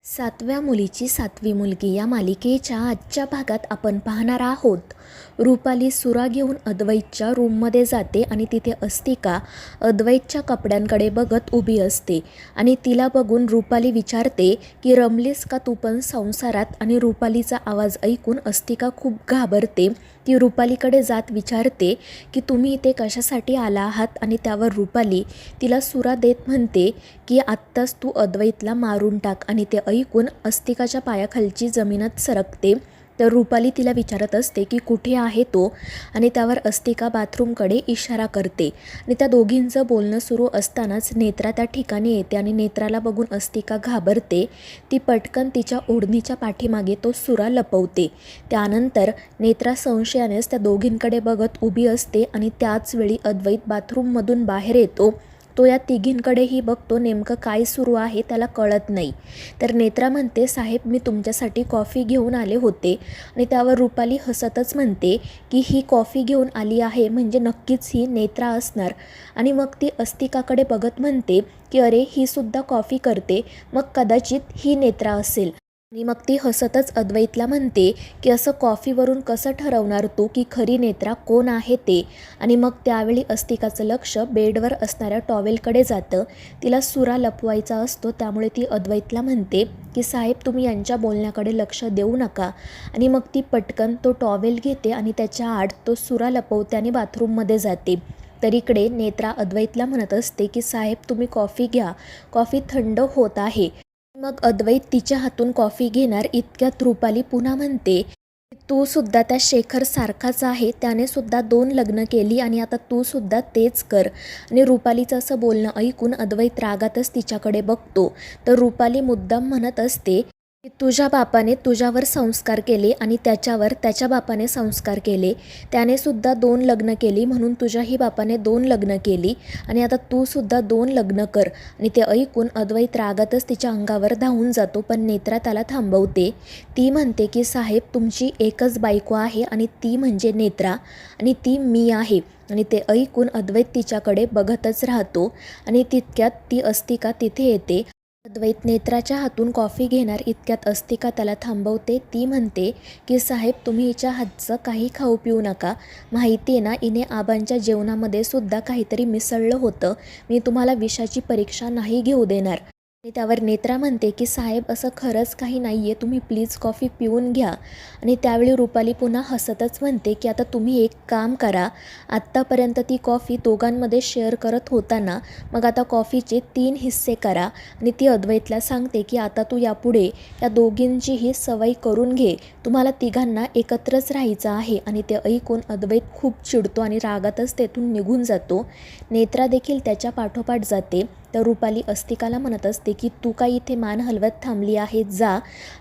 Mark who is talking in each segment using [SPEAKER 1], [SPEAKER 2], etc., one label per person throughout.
[SPEAKER 1] सातव्या मुलीची सातवी मुलगी या मालिकेच्या आजच्या भागात आपण पाहणार आहोत. रुपाली सुरा घेऊन अद्वैतच्या रूममध्ये जाते आणि तिथे अस्तिका अद्वैतच्या कपड्यांकडे बघत उभी असते आणि तिला बघून रुपाली विचारते की रमलीस का तू पण संसारात. आणि रुपालीचा आवाज ऐकून अस्तिका खूप घाबरते. ती रुपालीकडे जात विचारते की तुम्ही इथे कशासाठी आला आहात. आणि त्यावर रुपाली तिला सुरा देत म्हणते की आत्ताच तू अद्वैतला मारून टाक. आणि ते ऐकून अस्तिकाच्या पायाखालची जमीनच सरकते. तर रुपाली तिला विचारत असते की कुठे आहे तो. आणि त्यावर अस्तिका बाथरूमकडे इशारा करते. आणि त्या दोघींचं बोलणं सुरू असतानाच नेत्रा त्या ठिकाणी येते आणि नेत्राला बघून अस्तिका घाबरते. ती पटकन तिच्या ओढणीच्या पाठीमागे तो सुरा लपवते. त्यानंतर नेत्रा संशयानेच त्या दोघींकडे बघत उभी असते आणि त्याच वेळी अद्वैत बाथरूममधून बाहेर येतो. तो या तिघींकडेही बघतो. नेमकं काय सुरू आहे त्याला कळत नाही. तर नेत्रा म्हणते, साहेब मी तुमच्यासाठी कॉफी घेऊन आले होते. आणि त्यावर रुपाली हसतच म्हणते की ही कॉफी घेऊन आली आहे म्हणजे नक्कीच ही नेत्रा असणार. आणि मग ती अस्तिकाकडे बघत म्हणते की अरे ही सुद्धा कॉफी करते, मग कदाचित ही नेत्रा असेल. आणि मग ती हसतच अद्वैतला म्हणते की असं कॉफीवरून कसं ठरवणार तू की खरी नेत्रा कोण आहे ते. आणि मग त्यावेळी अस्तिकाचं लक्ष बेडवर असणाऱ्या टॉवेलकडे जातं. तिला सुरा लपवायचा असतो त्यामुळे ती अद्वैतला म्हणते की साहेब तुम्ही यांच्या बोलण्याकडे लक्ष देऊ नका. आणि मग ती पटकन तो टॉवेल घेते आणि त्याच्या आड तो सुरा लपवते आणि बाथरूममध्ये जाते. तर इकडे नेत्रा अद्वैतला म्हणत असते की साहेब तुम्ही कॉफी घ्या, कॉफी थंड होत आहे. मग अद्वैत तिच्या हातून कॉफी घेणार इतक्यात रुपाली पुन्हा म्हणते तू सुद्धा त्या शेखर सारखाच आहे, त्याने सुद्धा 2 लग्न केली आणि आता तू सुद्धा तेच कर. आणि रुपालीचं असं बोलणं ऐकून अद्वैत रागातच तिच्याकडे बघतो. तर रुपाली मुद्दाम म्हणत असते की तुझ्या बापाने तुझ्यावर संस्कार केले आणि त्याच्यावर त्याच्या बापाने संस्कार केले. त्याने सुद्धा 2 लग्न केली म्हणून तुझ्याही बापाने 2 लग्न केली आणि आता तू सुद्धा 2 लग्न कर. आणि ते ऐकून अद्वैत रागातच तिच्या अंगावर धावून जातो. पण नेत्रा त्याला थांबवते. ती म्हणते की साहेब तुमची एकच बायको आहे आणि ती म्हणजे नेत्रा आणि ती मी आहे. आणि ते ऐकून अद्वैत तिच्याकडे बघतच राहतो. आणि तितक्यात ती अस्तिका तिथे येते. अद्वैत नेत्राच्या हातून कॉफी घेणार इतक्यात अस्तिका त्याला थांबवते. ती म्हणते की साहेब तुम्ही हिच्या हातचं काही खाऊ पिऊ नका. माहिती आहे ना हिने आबांच्या जेवणामध्ये सुद्धा काहीतरी मिसळलं होतं. मी तुम्हाला विषाची परीक्षा नाही घेऊ देणार. आणि त्यावर नेत्रा म्हणते की साहेब असं खरंच काही नाही आहे, तुम्ही प्लीज कॉफी पिऊन घ्या. आणि त्यावेळी रुपाली पुन्हा हसतच म्हणते की आता तुम्ही एक काम करा, आत्तापर्यंत ती कॉफी दोघांमध्ये शेअर करत होता ना, मग आता कॉफीचे 3 हिस्से करा. आणि ती अद्वैतला सांगते की आता तू यापुढे या दोघींचीही सवय करून घे, तुम्हाला तिघांना एकत्रच राहायचं आहे. आणि ते ऐकून अद्वैत खूप चिडतो आणि रागातच तेथून निघून जातो. नेत्रा देखील त्याच्या पाठोपाठ जाते. तर रुपाली अस्तिकाला म्हणत असते की तू काही इथे मान हलवत थांबली आहे, जा.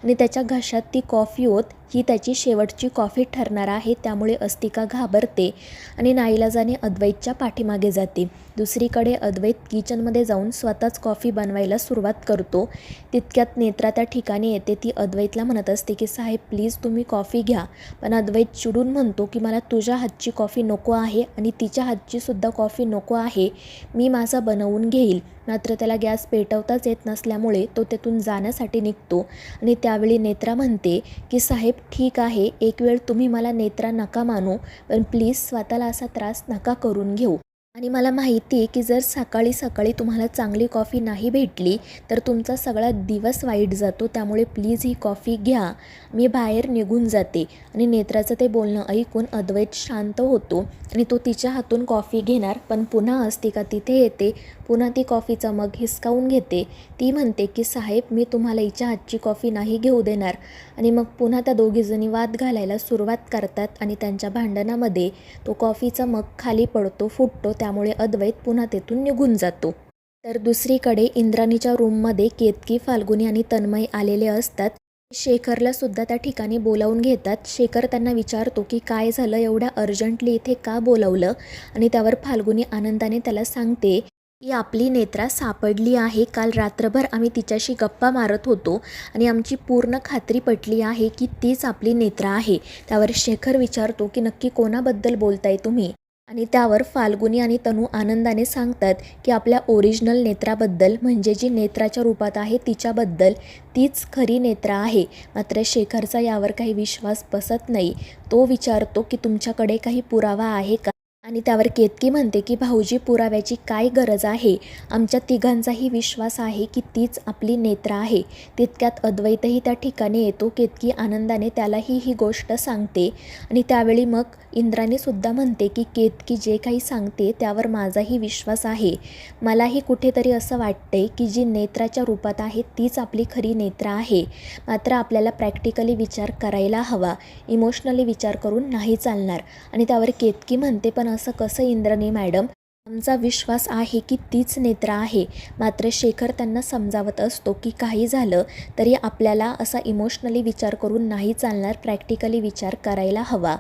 [SPEAKER 1] आणि त्याच्या घशात ती कॉफी ओत, ही त्याची शेवटची कॉफी ठरणार आहे. त्यामुळे अस्तिका घाबरते आणि नाईलाजाने अद्वैतच्या पाठीमागे जाते. दुसरीकडे अद्वैत किचनमध्ये जाऊन स्वतःच कॉफी बनवायला सुरुवात करतो. तितक्यात नेत्रा त्या ठिकाणी येते. ती अद्वैतला म्हणत असते की साहेब प्लीज तुम्ही कॉफी घ्या. पण अद्वैत चिडून म्हणतो की मला तुझ्या हातची कॉफी नको आहे आणि तिच्या हातची सुद्धा कॉफी नको आहे, मी माझा बनवून घेईल. मात्र त्याला गॅस पेटवताच येत नसल्यामुळे तो तेथून जाण्यासाठी निघतो. आणि त्यावेळी नेत्रा म्हणते की साहेब ठीक आहे, एक वेळ तुम्ही मला नेत्रा नका मानू, पण प्लीज स्वतःला असा त्रास नका करून घेऊ. आणि मला माहिती आहे की जर सकाळी सकाळी तुम्हाला चांगली कॉफी नाही भेटली तर तुमचा सगळा दिवस वाईट जातो, त्यामुळे प्लीज ही कॉफी घ्या, मी बाहेर निघून जाते. आणि नेत्राचं ते बोलणं ऐकून अद्वैत शांत होतो आणि तो तिच्या हातून कॉफी घेणार. पण पुन्हा अस्तिका तिथे येते. पुन्हा ती कॉफीचा मग हिसकावून घेते. ती म्हणते की साहेब मी तुम्हाला हिच्या हातची कॉफी नाही घेऊ देणार. आणि मग पुन्हा त्या दोघीजणी वाद घालायला सुरुवात करतात आणि त्यांच्या भांडणामध्ये तो कॉफीचा मग खाली पडतो, फुटतो. त्यामुळे अद्वैत पुन्हा तेथून निघून जातो. तर दुसरीकडे इंद्राणीच्या रूममध्ये केतकी, फाल्गुनी आणि तन्मय आलेले असतात. शेखरला सुद्धा त्या ठिकाणी बोलावून घेतात. शेखर त्यांना विचारतो की काय झालं, एवढ्या अर्जंटली इथे का बोलावलं. आणि त्यावर फाल्गुनी आनंदाने त्याला सांगते की आपली नेत्रा सापडली आहे. काल रात्रभर आम्ही तिच्याशी गप्पा मारत होतो आणि आमची पूर्ण खात्री पटली आहे की तीच आपली नेत्रा आहे. त्यावर शेखर विचारतो की नक्की कोणाबद्दल बोलताय तुम्ही. आणि त्यावर फाल्गुनी आणि तनू आनंदाने सांगतात की आपल्या ओरिजिनल नेत्राबद्दल, म्हणजे जी नेत्राच्या रूपात आहे तिच्याबद्दल, तीच खरी नेत्रा आहे. मात्र शेखरचा यावर काही विश्वास बसत नाही. तो विचारतो की तुमच्याकडे काही पुरावा आहे का? आणि त्यावर केतकी म्हणते की भाऊजी, पुराव्याची काय गरज आहे? आमच्या तिघांचाही विश्वास आहे की तीच आपली नेत्रा आहे. तितक्यात अद्वैतही त्या ठिकाणी येतो. केतकी आनंदाने त्यालाही ही गोष्ट सांगते आणि त्यावेळी मग इंद्राणी सुद्धा म्हणते की केतकी जे काही सांगते त्यावर माझाही विश्वास आहे. मलाही कुठेतरी असं वाटते की जी नेत्राच्या रूपात आहे तीच आपली खरी नेत्रा आहे. मात्र आपल्याला प्रॅक्टिकली विचार करायला हवा, इमोशनली विचार करून नाही चालणार. आणि त्यावर केतकी म्हणते, पण असं कसं इंद्राणी मॅडम? आमचा विश्वास आहे की तीच नेत्रा आहे. मात्र शेखर त्यांना समजावत असतो की काही झालं तरी आपल्याला असा इमोशनली विचार करून नाही चालणार, प्रॅक्टिकली विचार करायला हवा.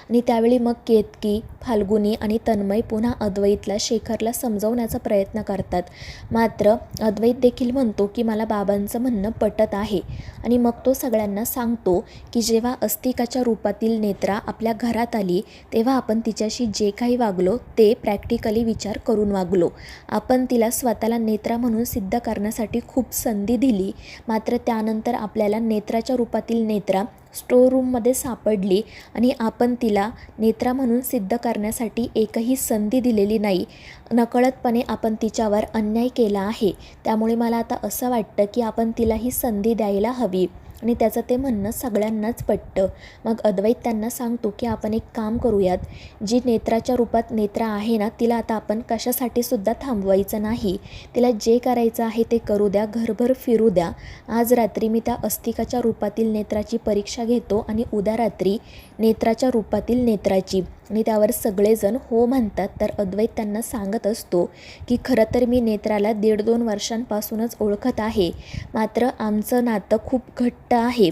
[SPEAKER 1] आणि त्यावेळी मग केतकी, फाल्गुनी आणि तन्मय पुन्हा अद्वैतला, शेखरला समजवण्याचा प्रयत्न करतात. मात्र अद्वैत देखील म्हणतो की मला बाबांचं म्हणणं पटत आहे. आणि मग तो सगळ्यांना सांगतो की जेव्हा अस्तिकाच्या रूपातील नेत्रा आपल्या घरात आली तेव्हा आपण तिच्याशी जे काही वागलो ते प्रॅक्टिकली विचार करून वागलो. आपण तिला स्वतःला नेत्रा म्हणून सिद्ध करण्यासाठी खूप संधी दिली. मात्र त्यानंतर आपल्याला नेत्राच्या रूपातील नेत्रा स्टोर रूममध्ये सापडली आणि आपण तिला नेत्रा म्हणून सिद्ध करण्यासाठी एकही संधी दिलेली नाही. नकळतपणे आपण तिच्यावर अन्याय केला आहे. त्यामुळे मला आता असं वाटतं की आपण तिला ही संधी द्यायला हवी. आणि त्याचं ते म्हणणं सगळ्यांनाच पटतं. मग अद्वैत त्यांना सांगतो की आपण एक काम करूयात, जी नेत्राच्या रूपात नेत्रा आहे ना, तिला आता आपण कशासाठी सुद्धा थांबवायचं नाही. तिला जे करायचं आहे ते करू द्या, घरभर फिरू द्या. आज रात्री मी त्या अस्तिकाच्या रूपातील नेत्राची परीक्षा घेतो आणि उद्या रात्री नेत्राच्या रूपातील नेत्राची. आणि त्यावर सगळेजण हो म्हणतात. तर अद्वैत त्यांना सांगत असतो की खरं तर मी नेत्राला 1.5-2 वर्षांपासूनच ओळखत आहे. मात्र आमचं नातं खूप घट्ट आहे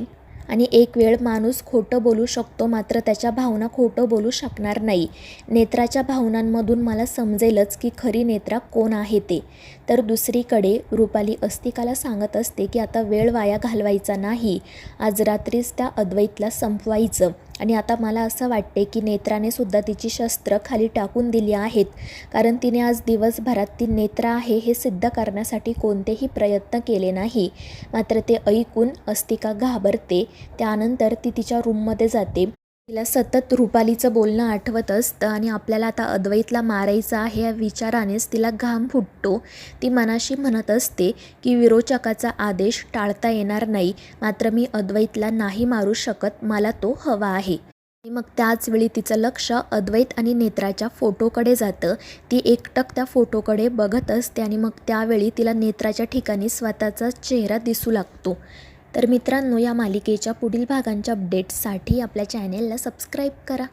[SPEAKER 1] आणि एक वेळ माणूस खोटं बोलू शकतो, मात्र त्याच्या भावना खोटं बोलू शकणार नाही. नेत्राच्या भावनांमधून मला समजेलच की खरी नेत्रा कोण आहे ते. तर दुसरीकडे रुपाली अस्तिकाला सांगत असते की आता वेळ वाया घालवायचा नाही, आज रात्रीच त्या अद्वैतला संपवायचं. आणि आता मला असं वाटते की नेत्राने सुद्धा तिची शस्त्र खाली टाकून दिली आहेत, कारण तिने आज दिवसभरात ती नेत्रा आहे हे सिद्ध करण्यासाठी कोणतेही प्रयत्न केले नाही. मात्र ते ऐकून अस्तिका घाबरते. त्यानंतर ती तिच्या रूममध्ये जाते. तिला सतत रुपालीचं बोलणं आठवत असतं आणि आपल्याला आता अद्वैतला मारायचं आहे या विचारानेच तिला घाम फुटतो. ती मनाशी म्हणत असते की विरोचकाचा आदेश टाळता येणार नाही, मात्र मी अद्वैतला नाही मारू शकत, मला तो हवा आहे. आणि मग त्याचवेळी तिचं लक्ष अद्वैत आणि नेत्राच्या फोटोकडे जातं. ती एकटक त्या फोटोकडे बघत असते आणि मग त्यावेळी तिला नेत्राच्या ठिकाणी स्वतःचा चेहरा दिसू लागतो. तर मित्रांनो, या मालिकेच्या पुढील भागांच्या अपडेट्ससाठी आपल्या चॅनेलला सबस्क्राईब करा.